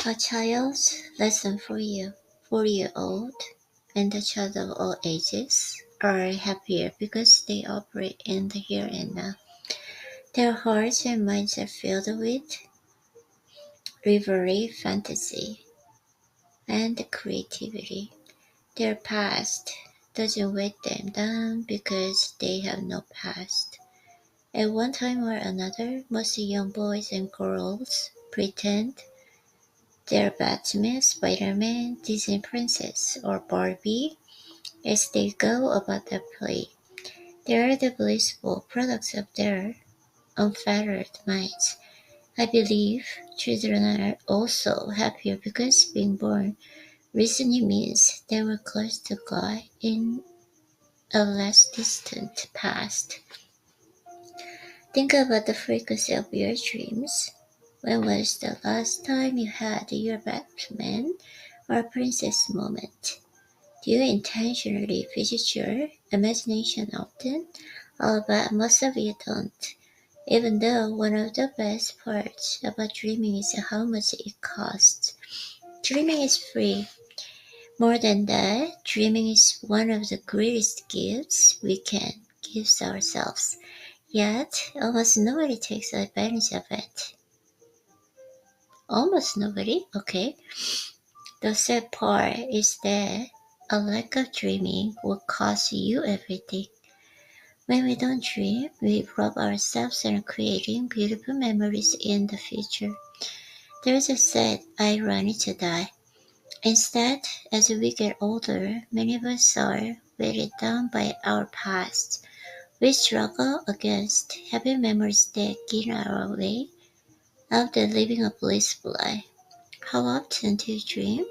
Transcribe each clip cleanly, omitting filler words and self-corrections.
A child's lesson for you. 4-year-old and a child of all ages are happier because they operate in the here and now. Their hearts and minds are filled with reverie, fantasy, and creativity. Their past doesn't weigh them down because they have no past. At one time or another, most young boys and girls pretend they're Batman, Spider-Man, Disney Princess, or Barbie as they go about their play. They are the blissful products of their unfettered minds. I believe children are also happier because being born recently means they were close to God in a less distant past. Think about the frequency of your dreams. When was the last time you had your Batman or princess moment? Do you intentionally visit your imagination often? I'll bet most of you don't. Even though one of the best parts about dreaming is how much it costs. Dreaming is free. More than that, dreaming is one of the greatest gifts we can give ourselves. Yet, almost nobody takes advantage of it. Almost nobody, okay. The sad part is that a lack of dreaming will cost you everything. When we don't dream, we rob ourselves from creating beautiful memories in the future. There is a sad irony to that. Instead, as we get older, many of us are weighted down by our past. We struggle against happy memories that get in our way of the living a blissful life. How often do you dream?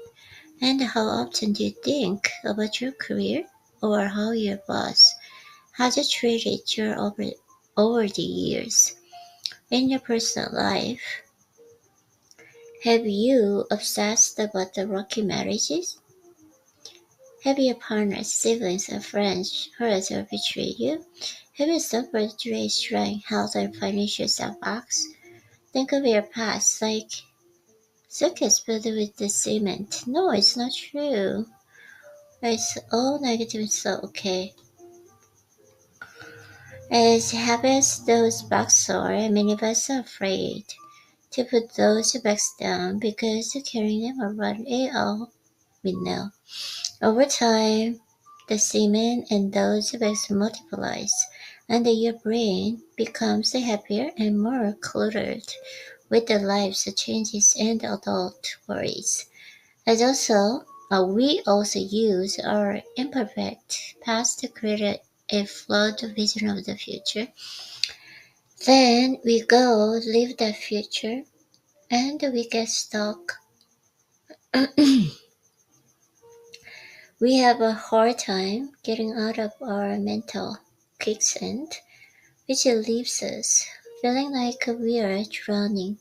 And how often do you think about your career or how your boss has treated you over the years? In your personal life, have you obsessed about the rocky marriages? Have your partners, siblings, or friends hurt or betrayed you? Have you suffered through a trying health or financial setbacks? Think of your past like suitcase filled with the cement. No, it's not true. It's all negative, so okay. As heavy as those bags are, many of us are afraid to put those bags down because carrying them around is all we know. Over time, the cement and those bags multiplies, and your brain becomes happier and more cluttered with the life's changes and adult worries. We also use our imperfect past to create a flawed vision of the future. Then we go live that future and we get stuck. We have a hard time getting out of our mental quicksand, which leaves us feeling like we are drowning.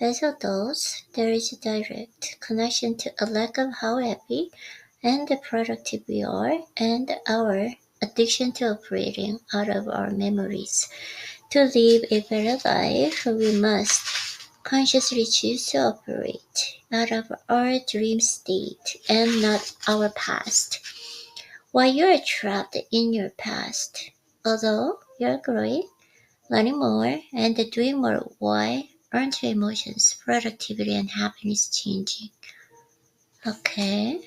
As adults, there is a direct connection to a lack of how happy and productive we are and our addiction to operating out of our memories. To live a better life, we must consciously choose to operate out of our dream state and not our past. While you are trapped in your past, although you're growing, learning more, and doing more, why aren't your emotions, productivity, and happiness changing? Okay,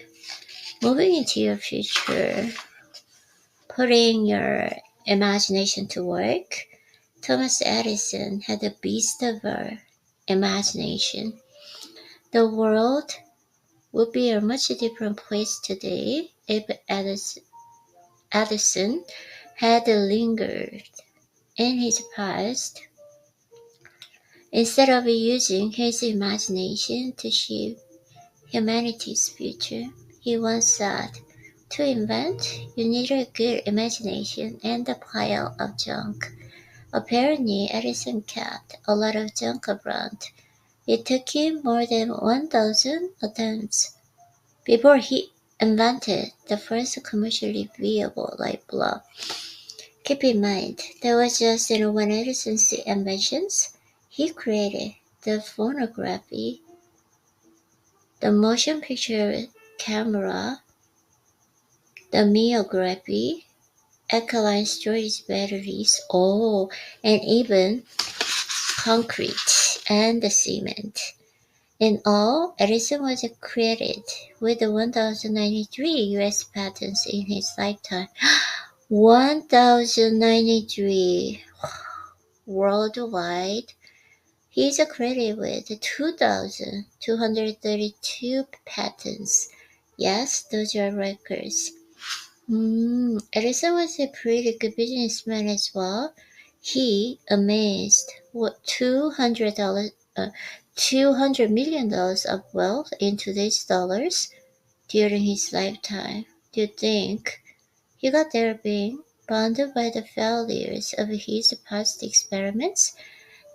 moving into your future, putting your imagination to work. Thomas Edison had a beast of a imagination. The world would be a much different place today if Edison had lingered in his past instead of using his imagination to shape humanity's future. He once said, "To invent, you need a good imagination and a pile of junk." Apparently, Edison kept a lot of junk around. It took him more than 1,000 attempts before he invented the first commercially viable light bulb. Keep in mind, that was just one of Edison's inventions. He created the phonography the motion picture camera, the myography, alkaline storage batteries, and even concrete and the cement. In all, Edison was credited with 1,093 US patents in his lifetime. 1,093 worldwide. He is credited with 2,232 patents. Yes, those are records. Edison was a pretty good businessman as well. He amassed $200 million of wealth in today's dollars during his lifetime. Do you think he got there being bounded by the failures of his past experiments?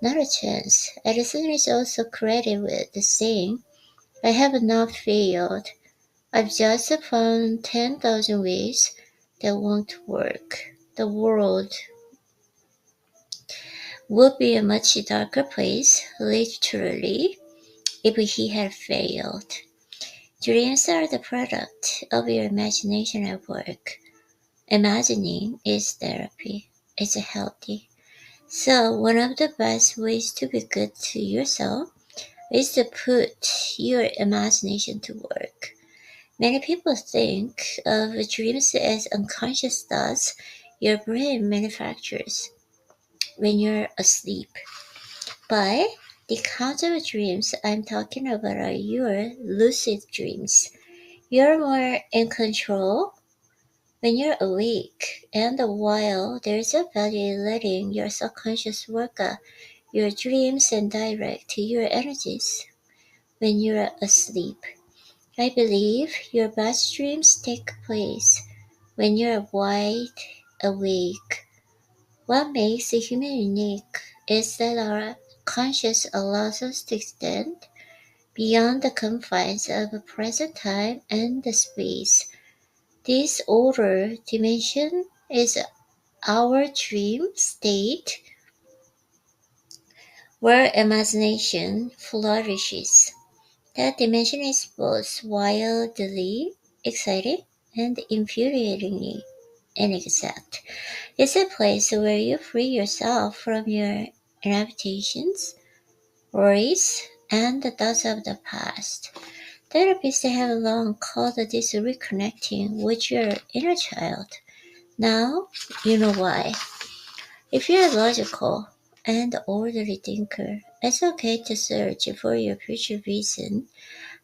Not a chance. Edison is also credited with saying, I have not failed. I've just found 10,000 ways that won't work. The world would be a much darker place, literally, if he had failed. Dreams are the product of your imagination at work. Imagining is therapy. It's healthy. So one of the best ways to be good to yourself is to put your imagination to work. Many people think of dreams as unconscious thoughts your brain manufactures when you're asleep. But the kinds of dreams I'm talking about are your lucid dreams. You're more in control when you're awake, and while there's a value in letting your subconscious work out your dreams and direct your energies when you're asleep. I believe your best dreams take place when you're wide awake. What makes a human unique is that our conscious allows us to extend beyond the confines of present time and the space. This outer dimension is our dream state where imagination flourishes. That dimension is both wildly exciting and infuriatingly inexact. It's a place where you free yourself from your inhibitions, worries, and the thoughts of the past. Therapists have long called this reconnecting with your inner child. Now you know why. If you're a logical and orderly thinker, it's okay to search for your future vision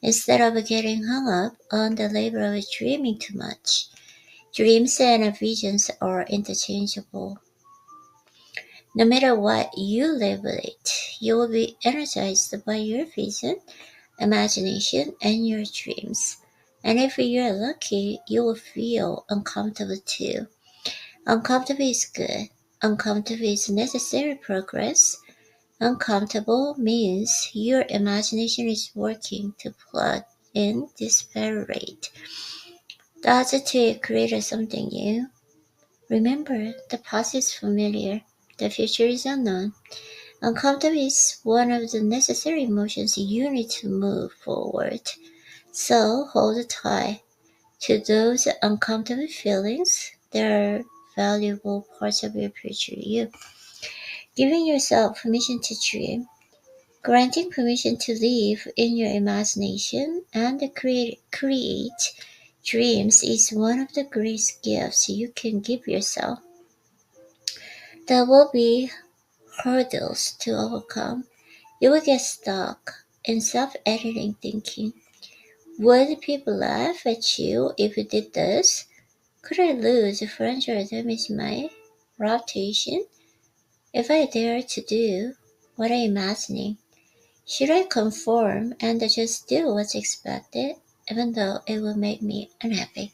instead of getting hung up on the labor of dreaming too much. Dreams and visions are interchangeable. No matter what you label it, you will be energized by your vision, imagination, and your dreams. And if you're lucky, you will feel uncomfortable too. Uncomfortable is good. Uncomfortable is necessary progress. Uncomfortable means your imagination is working to plug in disparate. That's to create something new. Remember, the past is familiar, the future is unknown. Uncomfortable is one of the necessary emotions you need to move forward. So hold tight to those uncomfortable feelings. They're valuable parts of your future you. Giving yourself permission to dream, granting permission to live in your imagination and create dreams is one of the greatest gifts you can give yourself. There will be hurdles to overcome. You will get stuck in self-editing thinking. Would people laugh at you if you did this? Could I lose a friend or damage my reputation if I dare to do what I'm imagining? Should I conform and just do what's expected, even though it will make me unhappy?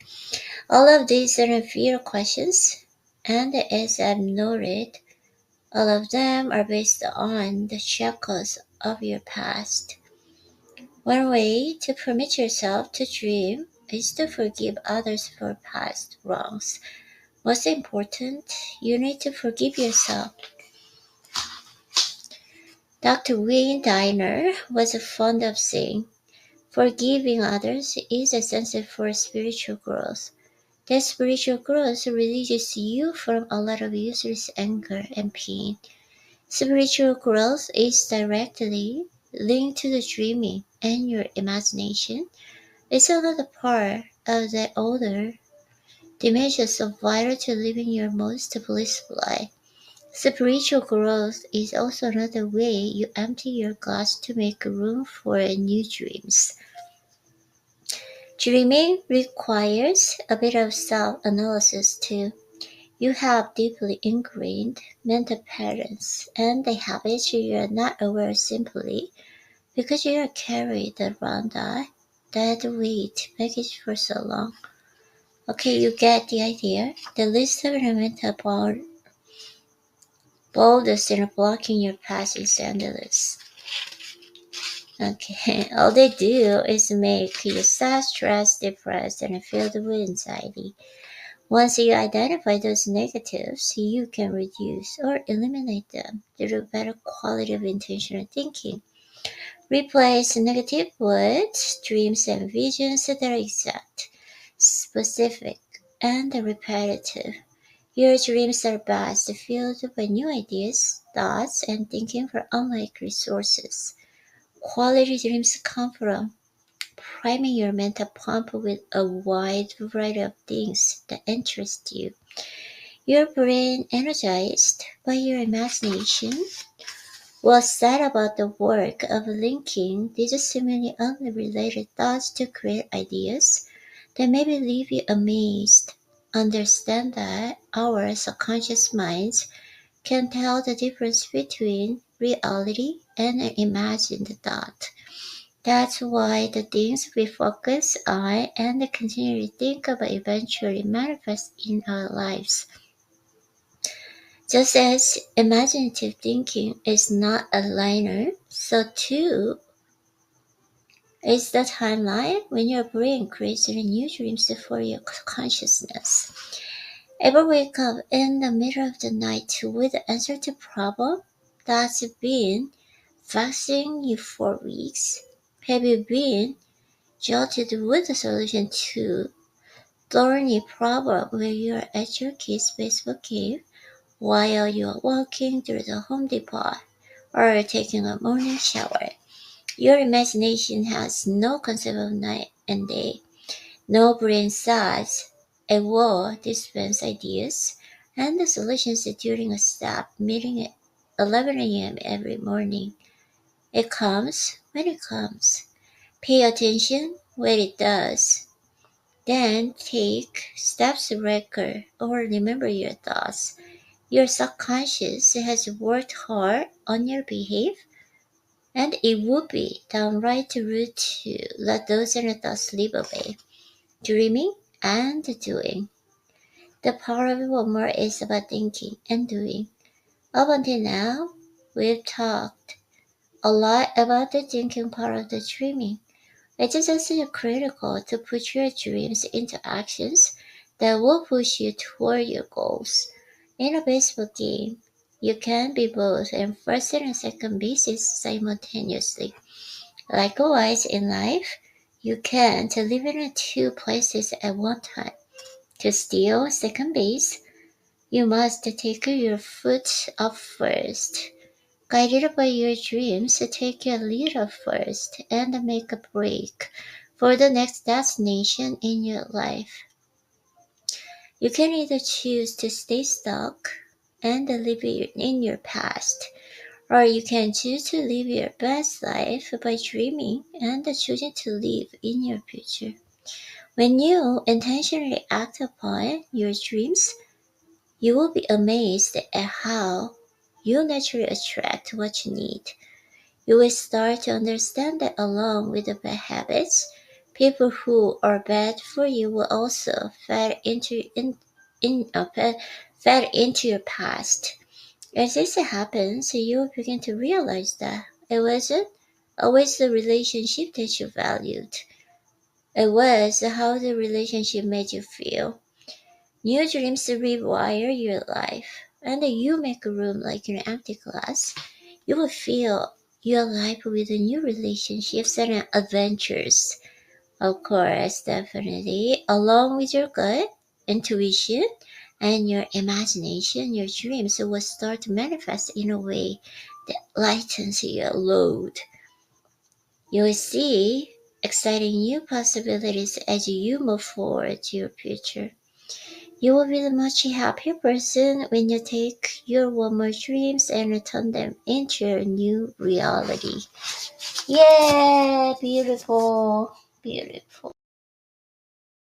All of these are fear questions, and as I've noted, all of them are based on the shackles of your past. One way to permit yourself to dream is to forgive others for past wrongs. Most important, you need to forgive yourself. Dr. Wayne Dyer was fond of saying, Forgiving others is essential for spiritual growth. That spiritual growth releases you from a lot of useless anger and pain. Spiritual growth is directly linked to the dreaming and your imagination. It's another part of the older dimensions of vital to living your most blissful life. Spiritual growth is also another way you empty your glass to make room for new dreams. Dreaming requires a bit of self-analysis too. You have deeply ingrained mental patterns and the habits you are not aware simply because you are carried around that weight baggage for so long. Okay, you get the idea. The list of mental boulders in blocking your path is endless. Okay, all they do is make you sad, stressed, depressed, and filled with anxiety. Once you identify those negatives, you can reduce or eliminate them through better quality of intentional thinking. Replace negative with dreams and visions that are exact, specific, and repetitive. Your dreams are best filled by new ideas, thoughts, and thinking from unlikely sources. Quality dreams come from priming your mental pump with a wide variety of things that interest you. Your brain, energized by your imagination, will set about the work of linking these seemingly unrelated thoughts to create ideas that maybe leave you amazed. Understand that our subconscious minds can tell the difference between reality and an imagined thought. That's why the things we focus on and continue to think about eventually manifest in our lives. Just as imaginative thinking is not a linear, so too is the timeline when your brain creates new dreams for your consciousness. Ever wake up in the middle of the night with the answer to a problem that's been vexing you for weeks? Have you been jolted with a solution to thorny problem where you're at your kid's baseball game while you're walking through the Home Depot or taking a morning shower? Your imagination has no concept of night and day. No brain cells. A wall dispense ideas and the solutions during a staff meeting at 11 a.m. every morning. It comes when it comes. Pay attention when it does. Then take steps to record or remember your thoughts. Your subconscious has worked hard on your behavior, and it would be downright rude to let those inner thoughts slip away. Dreaming and doing. The power of one more is about thinking and doing. Up until now, we've talked a lot about the thinking part of the dreaming. It is also critical to put your dreams into actions that will push you toward your goals. In a baseball game, you can be both in first and second bases simultaneously. Likewise, in life, you can't live in two places at one time. To steal second base, you must take your foot up first. Guided by your dreams, take your lead up first and make a break for the next destination in your life. You can either choose to stay stuck and live in your past, or you can choose to live your best life by dreaming and choosing to live in your future. When you intentionally act upon your dreams, you will be amazed at how you naturally attract what you need. You will start to understand that along with the bad habits, people who are bad for you will also fed into your past. As this happens, you will begin to realize that it wasn't always the relationship that you valued. It was how the relationship made you feel. New dreams rewire your life, and you make a room like an empty glass. You will feel your life with new relationships and adventures. Of course, definitely. Along with your gut, intuition, and your imagination, your dreams will start to manifest in a way that lightens your load. You'll see exciting new possibilities as you move forward to your future. You will be a much happier person when you take your warmer dreams and turn them into your new reality. Yeah, beautiful, beautiful.